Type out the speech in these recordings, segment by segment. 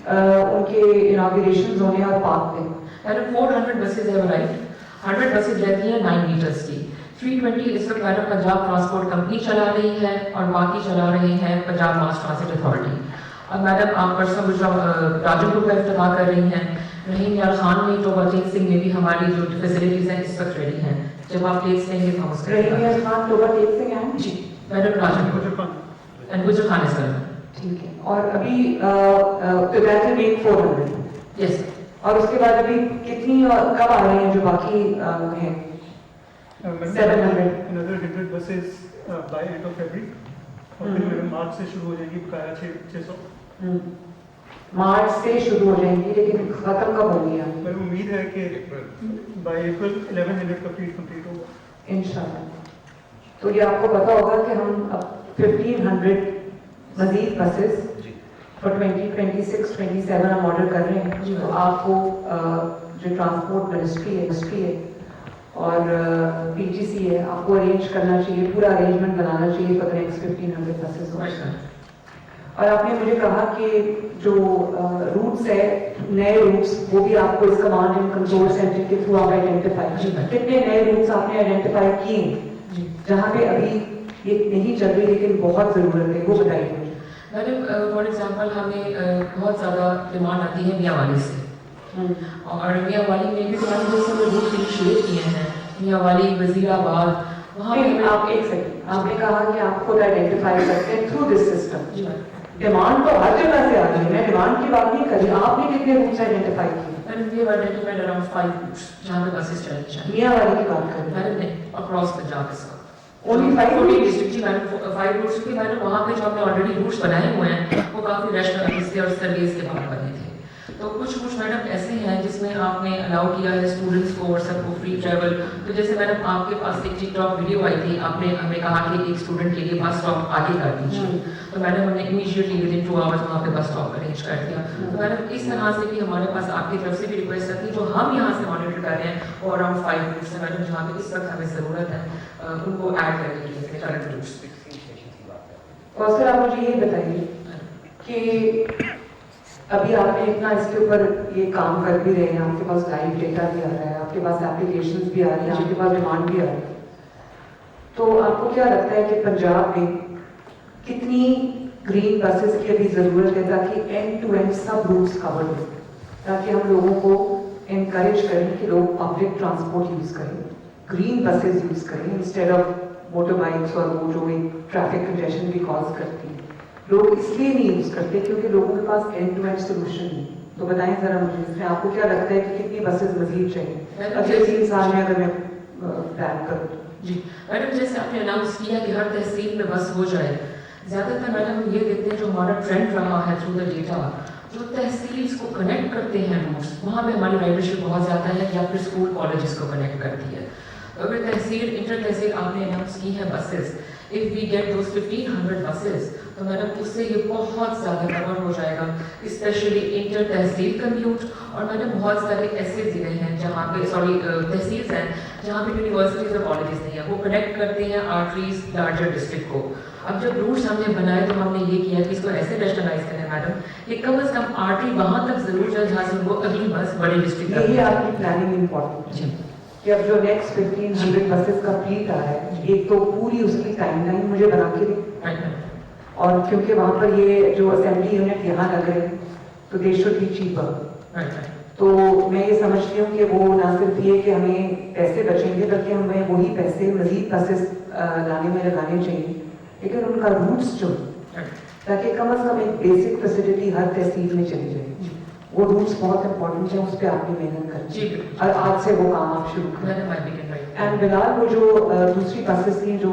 उनके इनॉग्रेशंस होने और पार्क में। Madam 400 buses have arrived, 100 buses रहती हैं 9 मीटर्स की, 320 इस वक्त मैडम पंजाब ट्रांसपोर्ट कंपनी चला रही है और बाकी चला रहे हैं पंजाब मास ट्रांसिट अथॉरिटी। अब मैडम आप परसों राजनपुर का इफ्तिताह कर रही हैं, रहीम यार खान में तो बलजीत सिंह में भी हमारी जो फैसिलिटीज हैं इस वक्त रेडी हैं। जब आप डेट्स लेंगे तो हम उसका रहीम यार खान तो बलजीत सिंह हैं जी मैडम राजनपुर एंड गुजर खान इस ठीक है। और अभी तो दैट विल मेक 400 यस। और उसके बाद अभी कितनी कब आ रही हैं जो बाकी हैं? 700 another 100 buses by end of February और फिर मार्च से शुरू हो जाएगी बकाया 600। मार्च से शुरू हो जाएंगी, लेकिन खत्म कब होंगी? पर उम्मीद है कि बाय अप्रैल 1100 कंप्लीट होगा इंशाल्लाह। तो ये आपको पता होगा कि हम अब 1500 मजीद बसेस फॉर 2026-27 हम ऑर्डर कर रहे हैं। तो आपको जो ट्रांसपोर्ट मिनिस्ट्री है और पीजीसी है, आपको अरेंज करना चाहिए, पूरा अरेंजमेंट बनाना चाहिए फॉर द नेक्स्ट 1500 बसेस। और आपने मुझे कहा कि जो रूट्स है, नए रूट्स, वो भी आपको इस कमांड एंड कंट्रोल सेंटर के थ्रू आप आइडेंटिफाई, कितने नए रूट्स आपने आइडेंटिफाई किए जहाँ पे अभी ये नहीं चल रही लेकिन बहुत ज़रूरत है, वो बताइए मुझे। मैडम फॉर एग्जांपल हमें बहुत ज़्यादा डिमांड आती है मियांवाली से, और मियांवाली में भी हमारे जैसे रूट इनिशिएट किए हैं, मियांवाली वजीराबाद, वहाँ पे आप एक सेकंड, आपने कहा कि आप खुद आइडेंटिफाई करते हैं थ्रू दिस सिस्टम। डिमांड तो हर जगह से आती है, मैं डिमांड की बात नहीं कर रही, आपने कितने रूट्स आइडेंटिफाई किए? Madam we have identified around 5 routes जहाँ पे बसेस चलनी चाहिए। मियांवाली की बात कर रही हैं? मैडम नहीं, अक्रॉस पंजाब इस वक्त ओनली 5 डिस्ट्रिक्ट जी मैडम 5 रूट्स की मैडम वहाँ पे जो हमने ऑलरेडी रूट्स बनाए हुए हैं वो काफ़ी रैशनल से और सर्विस के बाद बने थे। तो कुछ मैडम ऐसे हैं जिसमें आपने अलाउ किया है स्टूडेंट्स को और सबको फ्री ट्रैवल। तो जैसे मैडम आपके पास एक टिकटॉक वीडियो आई थी, आपने हमें कहा कि एक स्टूडेंट के लिए बस स्टॉप आगे कर दीजिए, तो मैडम हमने इमीडिएटली विद इन 2 आवर्स वहाँ पे बस स्टॉप अरेंज कर दिया। तो मैडम इस तरह से भी हमारे पास आपकी तरफ से भी रिक्वेस्ट आती है, जो हम यहाँ से मॉनिटर कर रहे हैं वो अराउंड 5 रूट्स है मैडम जहाँ पे इस वक्त हमें ज़रूरत है उनको ऐड करने के लिए करंट रूट्स। और सर आप मुझे ये बताइए कि अभी आपने इतना इसके ऊपर ये काम कर भी रहे हैं, आपके पास लाइव डेटा भी आ रहा है, आपके पास एप्लीकेशंस भी आ रही हैं, आपके पास डिमांड भी आ रही है, तो आपको क्या लगता है कि पंजाब में कितनी ग्रीन बसेस की अभी ज़रूरत है ताकि एंड टू एंड सब रूट्स कवर हो, ताकि हम लोगों को इनकरेज करें कि लोग पब्लिक ट्रांसपोर्ट यूज़ करें, ग्रीन बसेस यूज़ करें इंस्टेड ऑफ मोटर बाइक्स और वो जो एक ट्रैफिक कंजेशन भी कॉज करती है। लोग इसलिए नहीं यूज़ करते क्योंकि लोगों के पास एंड टू एंड सोल्यूशन नहीं। तो बताएं ज़रा मुझे इसमें आपको क्या लगता है कि कितनी बसेस मजीद चाहिए अगले 3 साल में अगर मैं प्लान करूँ? जी मैडम जैसे आपने अनाउंस किया कि हर तहसील में बस हो जाए, ज़्यादातर मैडम ये देखते हैं जो हमारा ट्रेंड रहा है थ्रू द डेटा, जो तहसील को कनेक्ट करते हैं रूट्स, वहाँ पे हमारी राइडरशिप बहुत ज़्यादा है, या फिर स्कूल कॉलेजेस को कनेक्ट करती है। तो अगर तहसील इंटर तहसील आपने अनाउंस की है buses, if we get those 1500 buses तो मैडम उससे ये बहुत ज़्यादा कवर हो जाएगा, स्पेशली इंटर तहसील कम्यूट। और मैडम बहुत सारे ऐसे ज़िले हैं जहाँ पे तहसील्स हैं जहाँ पे यूनिवर्सिटीज़ और कॉलेजेस नहीं है, वो कनेक्ट करते हैं आर्टरीज लार्जर डिस्ट्रिक्ट को। अब जब रूट्स हमने बनाए तो हमने ये किया कि इसको ऐसे रेशनलाइज करें मैडम कि कम से कम आर्टरी वहाँ तक ज़रूर जाए जहाँ से वो अगली बस बड़े डिस्ट्रिक्ट तक। यही आपकी प्लानिंग इम्पोर्टेंट है कि अब जो नेक्स्ट 1500 बसेस का फ्लीट आ रहा है, एक तो पूरी उसकी टाइमलाइन मुझे बना के दें, और क्योंकि वहाँ पर ये जो असेंबली यूनिट यहाँ लग रहे हैं तो दे शुड बी चीपर। तो मैं ये समझती हूँ कि वो ना सिर्फ ये कि हमें पैसे बचेंगे बल्कि हमें वही पैसे मजीद बसेस लाने में लगाने चाहिए, लेकिन उनका रूट्स जो ताकि कम से कम एक बेसिक फैसिलिटी हर तहसील में चली जाए, वो रूट्स बहुत इंपॉर्टेंट है, उस पर आपने मेहनत करनी और आज से वो काम आप शुरू करें। एंड बिलाल वो जो दूसरी बसेस थी जो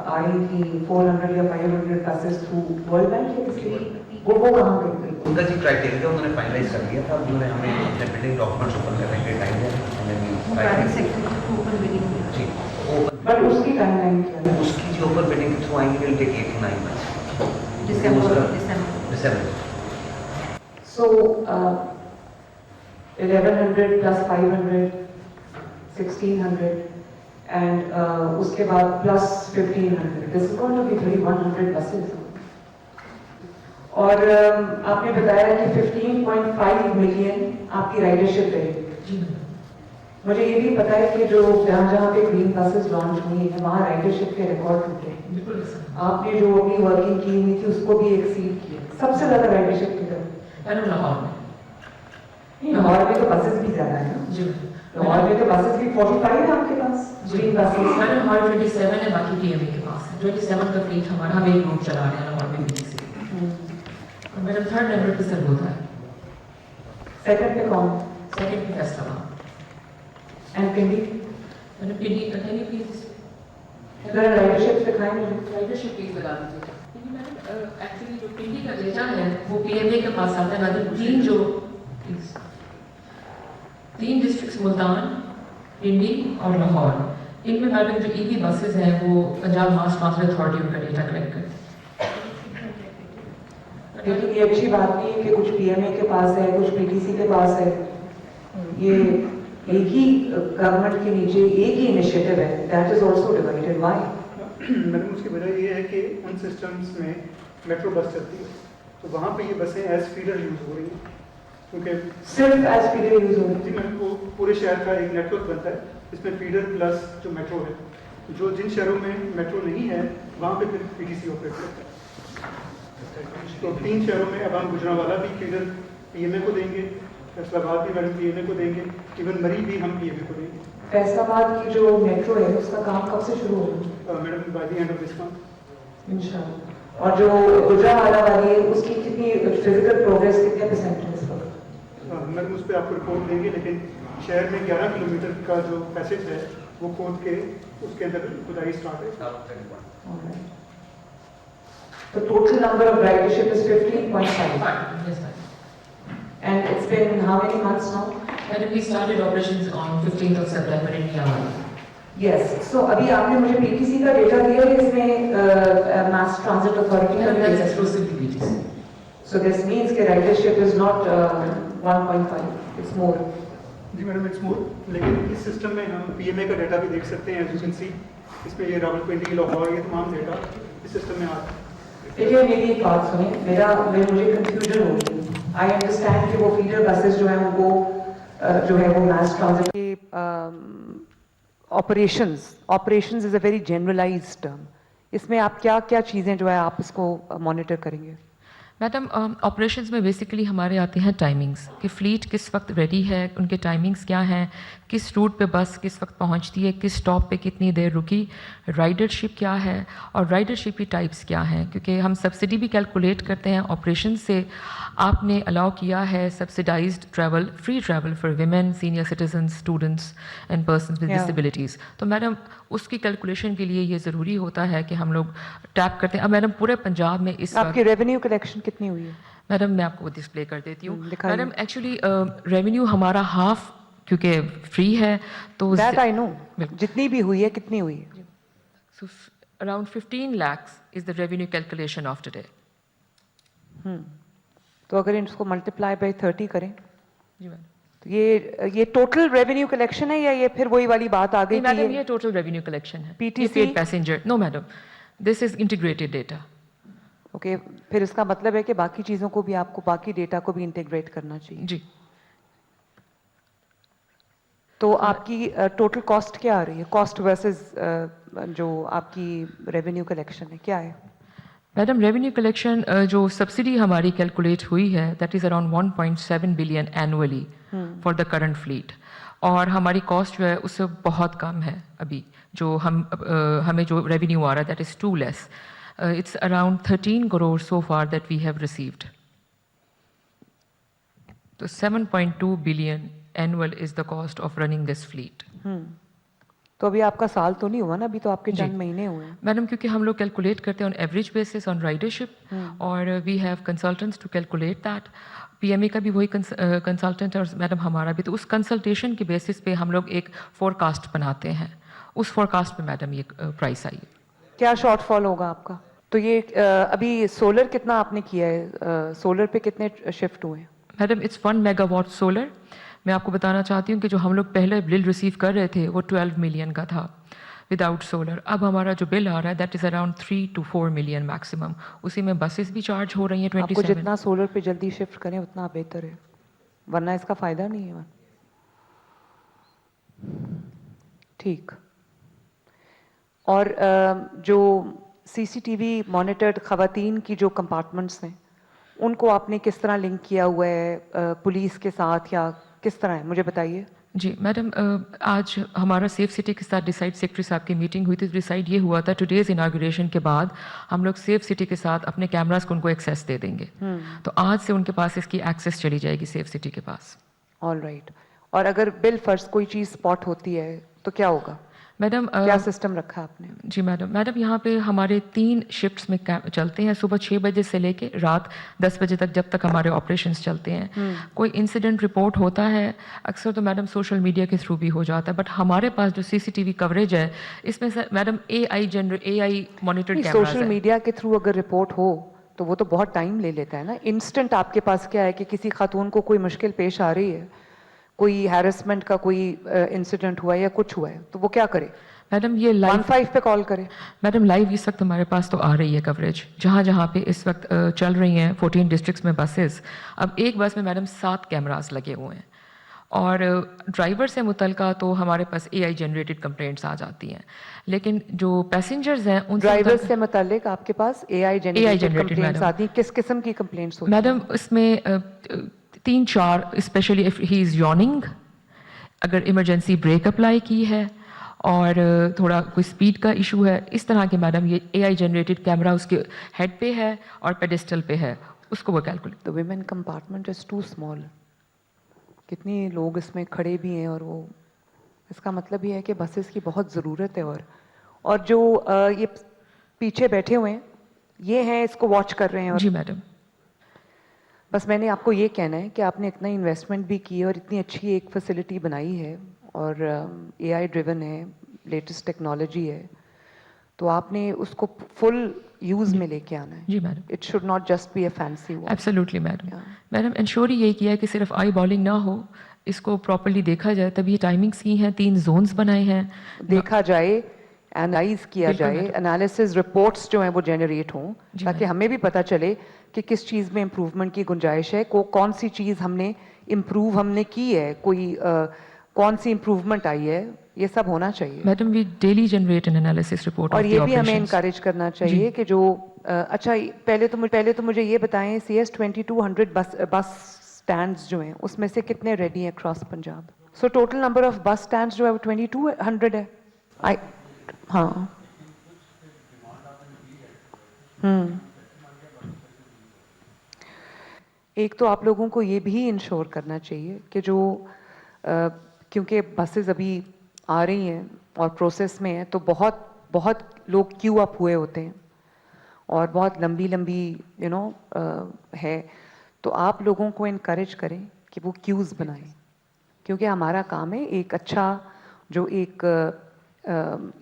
आई थी 400 या 500 बसेस थ्रू वर्ल्ड बैंक या किसी वो कहाँ गई? उनका जी क्राइटेरिया उन्होंने फाइनलाइज कर दिया था, उन्होंने हमें अपने बिल्डिंग डॉक्यूमेंट्स ओपन करने के टाइम जी बट उसकी टाइमलाइन क्या है? उसकी जो ओपन बिल्डिंग के थ्रू आएंगे will take 8 to 9 months December. So 1100 plus 500 1600 and उसके बाद plus 1500, this is going to be 3100 buses. اور آپ نے بتایا کہ 15.5 ملین آپ کی رائڈرشپ رہی. جی میڈم. مجھے یہ بھی پتا ہے کہ جو جہاں جہاں پہ گرین بسز لانچ ہوئی ہیں وہاں رائڈرشپ کے ریکارڈ ٹوٹے ہیں. بالکل سر. آپ نے جو اپنی ورکنگ کی ہوئی تھی اس کو بھی ایکسیڈ کیا. سب سے زیادہ رائڈرشپ کی طرف میڈم لاہور میں. لاہور میں تو بسز بھی زیادہ ہیں نا. جی لاہور میں تو بسز بھی 45 ہیں آپ کے پاس گرین بسز. میڈم ہمارے 27 ہے, باقی ٹی ایم اے کے پاس ہے. 27 کا فلیٹ ہمارا, ہم ایک روٹ چلا رہے ہیں لاہور میں بھی سے. اور میڈم 3rd نمبر پہ سر ہوتا ہے. سیکنڈ پہ کون؟ 2nd پہ فیصلہ آباد. And Kundi. Madam P please ذرا رائڈرشپ دکھائیں مجھے. رائڈرشپ پلیز بتا دیجیے. میڈم ایکچولی جو پنڈی کا ڈیٹا ہے وہ پی ایم اے کے پاس آتا ہے. میڈم تین ڈسٹرکٹس ملتان, پنڈی اور لاہور, ان میں میڈم جو ای وی بسز ہیں وہ پنجاب ماس ٹرانسپورٹ اتھارٹی ان کا ڈیٹا کلیکٹ کرتی ہے. لیکن یہ اچھی بات نہیں ہے کہ کچھ پی ایم اے کے پاس ہے, کچھ پی ٹی سی کے پاس ہے. یہ ایک ہی گورنمنٹ کے نیچے ایک ہی انیشیٹو ہے. That is also divided. Why? Madam اس کی وجہ یہ ہے کہ ان سسٹمز میں میٹرو بس چلتی ہے تو وہاں پہ یہ بسیں ایز فیڈر یوز ہو رہی ہیں, کیونکہ صرف ایز فیڈر یوز ہو رہی جی میڈم وہ پورے شہر کا ایک نیٹ ورک بنتا ہے اس میں فیڈر پلس جو میٹرو ہے. جو جن شہروں میں میٹرو نہیں ہے وہاں پہ پھر پی ٹی سی آپریٹ کرتا ہے. تو 3 شہروں میں اب ہم گجرانوالا بھی فیڈر پی ایم اے کو دیں گے, فیصل آباد بھی میڈم پی ایم اے کو دیں گے, ایون مری بھی ہم پی ایم اے کو دیں گے. فیصل آباد کی جو میٹرو ہے اس کا کام کب سے شروع ہوگا؟ Madam by the end of this month. انشاءاللہ. اور جو گجرانوالا والی ہے اس کی کتنی فزیکل پروگریس کتنے پرسینٹ ہے اس وقت؟ میڈم اس پہ آپ کو رپورٹ دیں گے, لیکن شہر میں 11 کلومیٹر کا جو پیسج ہے وہ کھود کے اس کے اندر کھدائی اسٹارٹ ہے. The total number of ridership is 15.5. Yes, ma'am. And it's been how many months now? Madam, we started operations on 15th of September in Myanmar. Yes. So ابھی آپ نے مجھے پی ٹی سی کا data دیا ہے, اس میں ماس transit authority کا That's data. exclusively BTC. So this means کہ ridership is not 1.5, it's more. Ji madam it's more, لیکن اس سسٹم میں ہم پی ایم اے کا ڈیٹا بھی دیکھ سکتے ہیں. ایز یو کین سی اس میں یہ راولپنڈی, لاہور, یہ تمام ڈیٹا اس سسٹم میں آتا ہے. دیکھیے میری ایک بات سنیں, مجھے کنفیوژن ہو گئی. آئی انڈرسٹینڈ کہ وہ فیڈر بسز جو ہیں ان کو جو ہے وہ ماس ٹرانزٹ کے operations is a very generalized term. اس میں آپ کیا کیا چیزیں جو ہے آپ اس کو مانیٹر کریں گے؟ میڈم آپریشنز میں بیسیکلی ہمارے آتے ہیں ٹائمنگس, کہ فلیٹ کس وقت ریڈی ہے, ان کے ٹائمنگس کیا ہیں, کس روٹ پہ بس کس وقت پہنچتی ہے, کس اسٹاپ پہ کتنی دیر رکی, رائڈرشپ کیا ہے, اور رائڈرشپ کی ٹائپس کیا ہیں, کیونکہ ہم سبسڈی بھی کیلکولیٹ کرتے ہیں. آپریشن سے آپ نے الاؤ کیا ہے subsidised travel, free travel for women, senior citizens, students and persons with disabilities. تو میڈم اس کی کیلکولیشن کے لیے یہ ضروری ہوتا ہے کہ ہم لوگ ٹیپ کرتے ہیں. اب میڈم پورے پنجاب میں اس آپ کی ریونیو کلیکشن کتنی ہوئی ہے؟ میڈم میں آپ کو وہ ڈسپلے کر دیتی ہوں. میڈم ایکچولی ریونیو ہمارا ہاف کیونکہ فری ہے تو دیٹ آئی نو, جتنی بھی ہوئی ہے کتنی ہوئی ہے؟ So around 15 lakhs is the revenue calculation of today. تو اگر اس کو ملٹیپلائی بائی 30 کریں جی میم. تو یہ ٹوٹل ریونیو کلیکشن ہے یا یہ پھر وہی والی بات آ گئی؟ میڈم یہ ٹوٹل ریونیو کلیکشن ہے. PTC passenger no madam, this is integrated data. Okay, پھر اس کا مطلب ہے کہ باقی چیزوں کو بھی آپ کو, باقی ڈیٹا کو بھی انٹیگریٹ کرنا چاہیے. جی. تو آپ کی ٹوٹل کاسٹ کیا آ رہی ہے, کاسٹ ورسز جو آپ کی ریونیو کلیکشن ہے کیا ہے؟ میڈم ریونیو کلیکشن جو سبسڈی ہماری کیلکولیٹ ہوئی ہے that is around 1.7 billion annually for the current flat, اور ہماری کاسٹ جو ہے اس سے بہت کم ہے. ابھی جو ہمیں جو ریونیو آ رہا ہے that is too less. It's around 13 crores so far that we have received. So 7.2 billion annual is the cost of running this fleet. تو ابھی آپ کا سال تو نہیں ہوا نا, ابھی تو آپ کے چند مہینے ہوئے ہیں. میڈم کیونکہ ہم لوگ کیلکولیٹ کرتے ہیں on average basis on ridership, اور we have consultants to calculate that. P M A کا بھی وہی کنسلٹنٹ ہے اور میڈم ہمارا بھی. تو اس کنسلٹیشن کے بیسس پہ ہم لوگ ایک فور کاسٹ بناتے ہیں, اس فور کاسٹ پہ میڈم یہ پرائس آئی ہے. کیا شارٹ فال ہوگا آپ کا؟ تو یہ ابھی سولر کتنا آپ نے کیا ہے, سولر پہ کتنے شفٹ ہوئے ہیں؟ Madam it's 1 megawatt solar. میں آپ کو بتانا چاہتی ہوں کہ جو ہم لوگ پہلے بل ریسیو کر رہے تھے وہ 12 ملین کا تھا. Without solar. अब हमारा जो बिल आ रहा है that is around 3 to 4 million maximum. उसी में बसेस भी चार्ज हो रही हैं आपको 27। जितना सोलर पे जल्दी शिफ्ट करें उतना बेहतर है, वरना इसका फायदा नहीं है। ठीक। और जो सीसीटीवी मॉनिटर्ड खवातीन की जो कंपार्टमेंट्स हैं उनको आपने किस तरह लिंक किया हुआ है पुलिस के साथ, या किस तरह है, मुझे बताइए। जी मैडम, आज हमारा सेफ सिटी के साथ डिसाइड सेक्रेटरी साहब की मीटिंग हुई थी। डिसाइड ये हुआ था टुडेज इनाग्रेशन के बाद हम लोग सेफ सिटी के साथ अपने कैमरास को उनको एक्सेस दे देंगे। तो आज से उनके पास इसकी एक्सेस चली जाएगी सेफ सिटी के पास। All right. और अगर बिल फर्ज कोई चीज़ स्पॉट होती है तो क्या होगा? मैडम क्या सिस्टम रखा आपने? जी मैडम यहाँ पे हमारे 3 शिफ्ट्स में चलते हैं, सुबह 6 बजे से लेके रात 10 बजे तक, जब तक हमारे ऑपरेशंस चलते हैं। कोई इंसिडेंट रिपोर्ट होता है अक्सर तो मैडम सोशल मीडिया के थ्रू भी हो जाता है, बट हमारे पास जो सीसीटीवी कवरेज है इसमें से madam AI monitored cameras social है। मीडिया के थ्रू अगर रिपोर्ट हो तो वो तो बहुत टाइम ले लेता है ना। इंस्टेंट आपके पास क्या है कि किसी खातून को कोई मुश्किल पेश आ रही है, कोई हैरेसमेंट का कोई इंसिडेंट हुआ है या कुछ हुआ है, तो वो क्या करे? मैडम ये लाइव 15 पे कॉल करे। मैडम लाइव इस वक्त हमारे पास तो आ रही है कवरेज, जहाँ जहाँ पे इस वक्त चल रही हैं 14 डिस्ट्रिक्ट्स में बसेस। अब एक बस में मैडम 7 कैमरास लगे हुए हैं, और ड्राइवर से मुतलका तो हमारे पास AI जनरेटेड कंप्लेंट्स आ जाती हैं, लेकिन जो पैसेंजर्स हैं उन ड्राइवर से मुतालिक आपके पास AI generated generated, complaints madam। आती हैं? किस किस्म की कंप्लेंट्स होती हैं? मैडम इसमें 3-4, specially if he is yawning, अगर इमरजेंसी ब्रेक अप्लाई की है, और थोड़ा कोई स्पीड का इशू है, इस तरह के मैडम ये AI जनरेटेड कैमरा उसके हेड पे है और पेडिस्टल पे है, उसको वो calculate. The women compartment is too small. कितनी लोग इसमें खड़े भी हैं, और वो इसका मतलब ये है कि बसेस की बहुत ज़रूरत है। और जो ये पीछे बैठे हुए हैं ये हैं, इसको वॉच कर रहे हैं। और जी मैडम। बस मैंने आपको ये कहना है कि आपने इतना इन्वेस्टमेंट भी की है और इतनी अच्छी एक फैसिलिटी बनाई है, और AI ड्रिवन है, लेटेस्ट टेक्नोलॉजी है, तो आपने उसको फुल यूज़ में लेके आना है। जी madam. It should not just be a fancy watch. Absolutely madam. Madam ensure ये किया है कि सिर्फ आई बॉलिंग ना हो, इसको प्रॉपर्ली देखा जाए। तभी टाइमिंग्स की हैं, 3 जोन्स बनाए हैं, देखा जाए, एनालाइज किया बिल्कुल जाए, मैडम। एनालिसिस रिपोर्ट्स जो हैं वो जनरेट हों, जी ताकि मैडम। हमें भी पता चले कि किस चीज़ में इम्प्रूवमेंट की गुंजाइश है, कौन सी चीज़ हमने इम्प्रूव हमने की है, कोई कौन सी इम्प्रूवमेंट आई है, ये सब होना चाहिए। Madam we daily generate an analysis report और ऑफ द ये भी हमें ऑपरेशंस। इनकरेज करना चाहिए कि जो अच्छा, पहले तो मुझे ये बताएं, CS 2200 बस स्टैंड्स जो हैं उसमें से कितने रेडी हैं across Punjab? So total number of बस स्टैंड्स जो है वो 2200 है। हाँ। एक तो आप लोगों को ये भी इंश्योर करना चाहिए कि जो क्योंकि बसेस अभी आ रही हैं और प्रोसेस में है, तो बहुत बहुत लोग क्यू अप हुए होते हैं और बहुत लंबी लंबी है, तो आप लोगों को इनकरेज करें कि वो क्यूज़ बनाएं, क्योंकि हमारा काम है एक अच्छा जो एक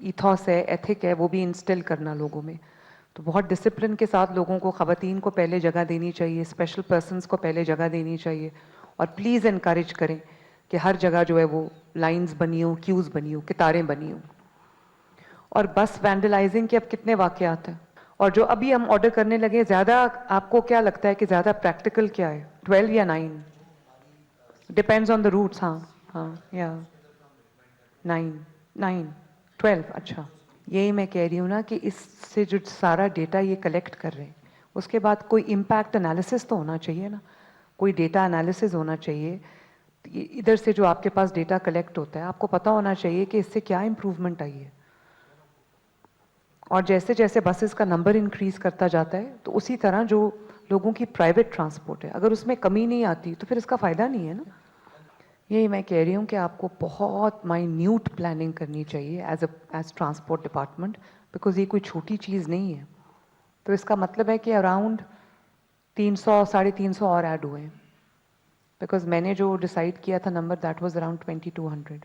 ईथॉस है, एथिक है, वो भी इंस्टिल करना लोगों में। तो बहुत डिसिप्लिन के साथ लोगों को, ख़वातीन को पहले जगह देनी चाहिए, स्पेशल पर्सन्स को पहले जगह देनी चाहिए, और प्लीज़ इनकरेज करें कि हर जगह जो है वो लाइंस बनी हो, क्यूज़ बनी हो, कतारें बनी हो। और बस वैंडलाइजिंग के अब कितने वाक़यात हैं, और जो अभी हम ऑर्डर करने लगे, ज़्यादा आपको क्या लगता है कि ज़्यादा प्रैक्टिकल क्या है, 12 या 9? Depends on the routes. हाँ या 9, 12। अच्छा, यही मैं कह रही हूँ ना कि इससे जो सारा डेटा ये कलेक्ट कर रहे हैं, उसके बाद कोई इम्पैक्ट एनालिसिस तो होना चाहिए ना, कोई डेटा एनालिसिस होना चाहिए। इधर से जो आपके पास डेटा कलेक्ट होता है, आपको पता होना चाहिए कि इससे क्या इम्प्रूवमेंट आई है। और जैसे जैसे बसेस का नंबर इंक्रीज करता जाता है, तो उसी तरह जो लोगों की प्राइवेट ट्रांसपोर्ट है, अगर उसमें कमी नहीं आती तो फिर इसका फ़ायदा नहीं है ना। यही मैं कह रही हूँ कि आपको बहुत माइन्यूट प्लानिंग करनी चाहिए एज ट्रांसपोर्ट डिपार्टमेंट, बिकॉज ये कोई छोटी चीज़ नहीं है। तो इसका मतलब है कि अराउंड 300 350 और ऐड हुए हैं, बिकॉज मैंने जो डिसाइड किया था नंबर, दैट वाज अराउंड 2200।